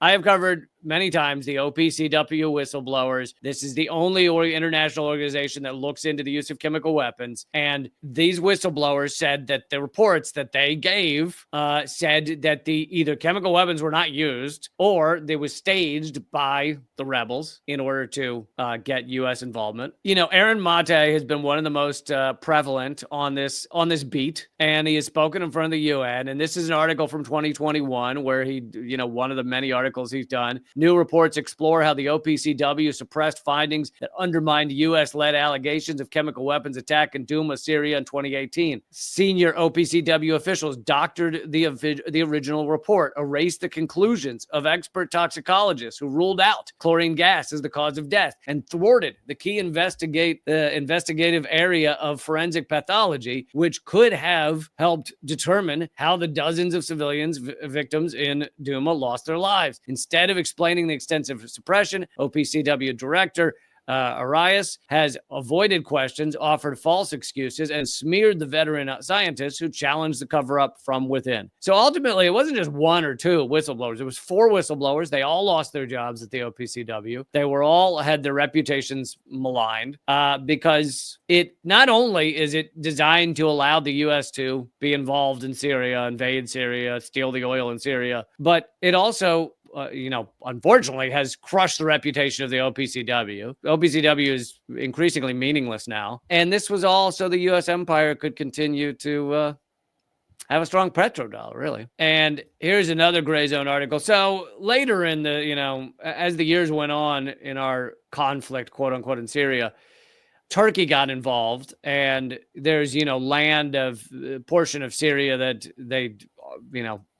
I have covered many times the OPCW whistleblowers. This is the only international organization that looks into the use of chemical weapons. And these whistleblowers said that the reports that they gave said that the either chemical weapons were not used or they was staged by the rebels in order to get U.S. involvement. You know, Aaron Mate has been one of the most prevalent on this beat, and he has spoken in front of the UN. And this is an article from 2021 where he, you know, one of the many articles he's done. New reports explore how the OPCW suppressed findings that undermined U.S.-led allegations of chemical weapons attack in Douma, Syria in 2018. Senior OPCW officials doctored the original report, erased the conclusions of expert toxicologists who ruled out chlorine gas as the cause of death, and thwarted the key investigative area of forensic pathology, which could have helped determine how the dozens of civilians victims in Douma lost their lives. Instead of explaining the extensive suppression, OPCW director Arias has avoided questions, offered false excuses, and smeared the veteran scientists who challenged the cover-up from within. So ultimately, it wasn't just one or two whistleblowers. It was 4 whistleblowers. They all lost their jobs at the OPCW. They were all had their reputations maligned because it not only is it designed to allow the U.S. to be involved in Syria, invade Syria, steal the oil in Syria, but it also unfortunately has crushed the reputation of the OPCW. OPCW is increasingly meaningless now. And this was all so the U.S. empire could continue to have a strong petrodollar, really. And here's another gray zone article. So later in the, as the years went on in our conflict, quote unquote, in Syria, Turkey got involved, and there's, land of portion of Syria that they,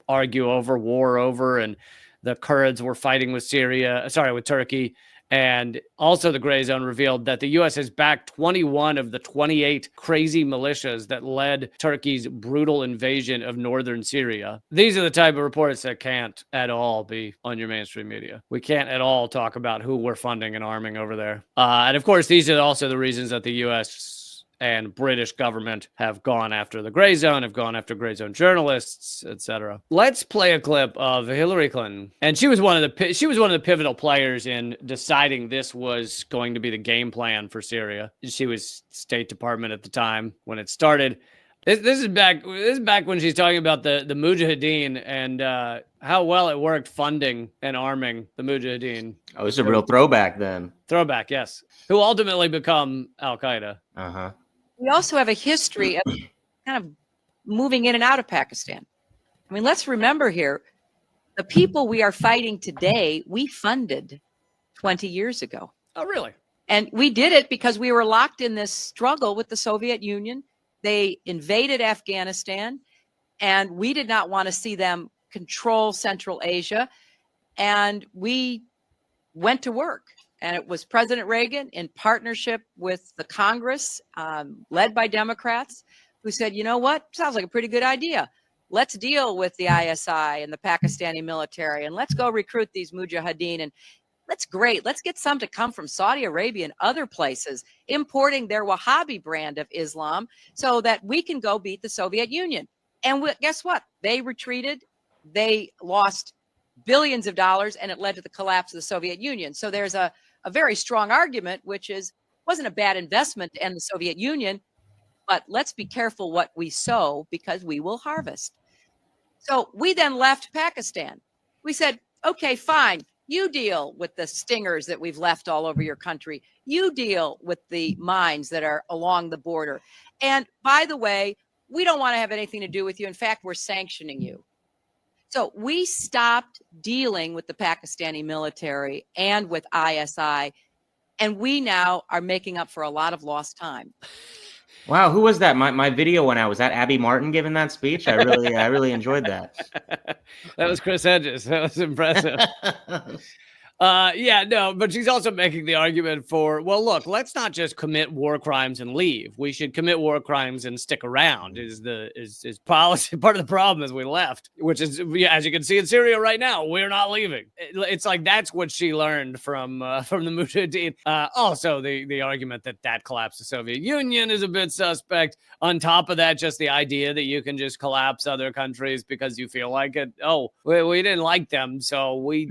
argue over, war over, and the Kurds were fighting with Turkey. And also the gray zone revealed that the U.S. has backed 21 of the 28 crazy militias that led Turkey's brutal invasion of northern Syria. These are the type of reports that can't at all be on your mainstream media. We can't at all talk about who we're funding and arming over there. And of course, these are also the reasons that the U.S. and British government have gone after the gray zone, have gone after gray zone journalists, etc. Let's play a clip of Hillary Clinton, and she was one of the pivotal players in deciding this was going to be the game plan for Syria. She was State Department at the time when it started. This is back when she's talking about the Mujahideen and how well it worked funding and arming the Mujahideen. Oh, it's a real throwback then. Throwback, yes. Who ultimately become Al Qaeda. Uh-huh. We also have a history of kind of moving in and out of Pakistan. I mean, let's remember here, the people we are fighting today, we funded 20 years ago. Oh, really? And we did it because we were locked in this struggle with the Soviet Union. They invaded Afghanistan, and we did not want to see them control Central Asia. And we went to work. And it was President Reagan in partnership with the Congress, led by Democrats, who said, you know what, sounds like a pretty good idea. Let's deal with the ISI and the Pakistani military, and let's go recruit these Mujahideen. And let's get some to come from Saudi Arabia and other places, importing their Wahhabi brand of Islam so that we can go beat the Soviet Union. And guess what? They retreated. They lost billions of dollars, and it led to the collapse of the Soviet Union. So there's a very strong argument, which is, wasn't a bad investment to end the Soviet Union, but let's be careful what we sow because we will harvest. So we then left Pakistan. We said, okay, fine. You deal with the stingers that we've left all over your country. You deal with the mines that are along the border. And by the way, we don't want to have anything to do with you. In fact, we're sanctioning you. So we stopped dealing with the Pakistani military and with ISI, and we now are making up for a lot of lost time. Wow, who was that? My video went out. Was that Abby Martin giving that speech? I really enjoyed that. That was Chris Hedges. That was impressive. Yeah, no, but she's also making the argument for, well, look, let's not just commit war crimes and leave. We should commit war crimes and stick around. Is policy part of the problem is we left, which is, as you can see in Syria right now, we're not leaving. It's like that's what she learned from the Mujahideen. Also, the argument that collapsed the Soviet Union is a bit suspect. On top of that, just the idea that you can just collapse other countries because you feel like it. Oh, we didn't like them, so we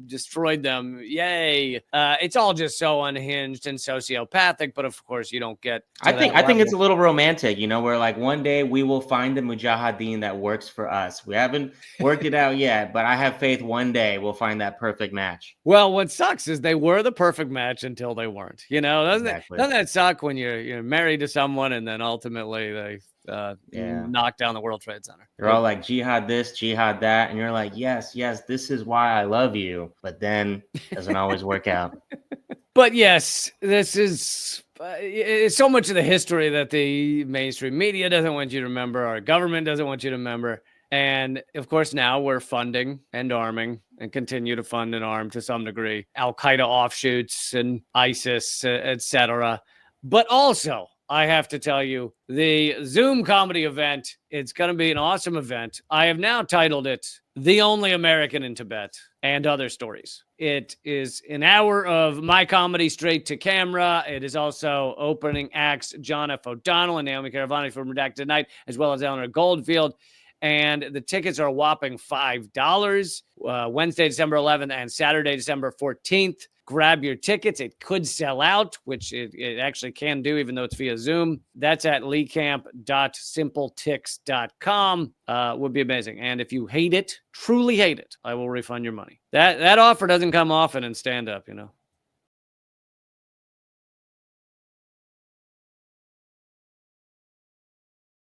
destroyed them. Yay. It's all just so unhinged and sociopathic, but of course you don't get I think it's a little romantic, you know, where like one day we will find the Mujahideen that works for us. We haven't worked it out yet, but I have faith one day we'll find that perfect match. Well, what sucks is they were the perfect match until they weren't. You know, doesn't that suck when you're married to someone and then ultimately they knock down the World Trade Center? You're all like jihad this, jihad that, and you're like, yes, this is why I love you, but then it doesn't always work out. But yes, this is it's so much of the history that the mainstream media doesn't want you to remember, our government doesn't want you to remember. And of course, now we're funding and arming and continue to fund and arm to some degree Al-Qaeda offshoots and ISIS, etc. But also, I have to tell you, the Zoom comedy event, it's going to be an awesome event. I have now titled it The Only American in Tibet and Other Stories. It is an hour of my comedy straight to camera. It is also opening acts John F. O'Donnell and Naomi Caravani from Redacted Night, as well as Eleanor Goldfield. And the tickets are a whopping $5. Wednesday, December 11th and Saturday, December 14th. Grab your tickets. It could sell out, which it actually can do, even though it's via Zoom. That's at leecamp.simpletix.com. Would be amazing. And if you hate it, truly hate it, I will refund your money. That offer doesn't come often in stand-up, you know.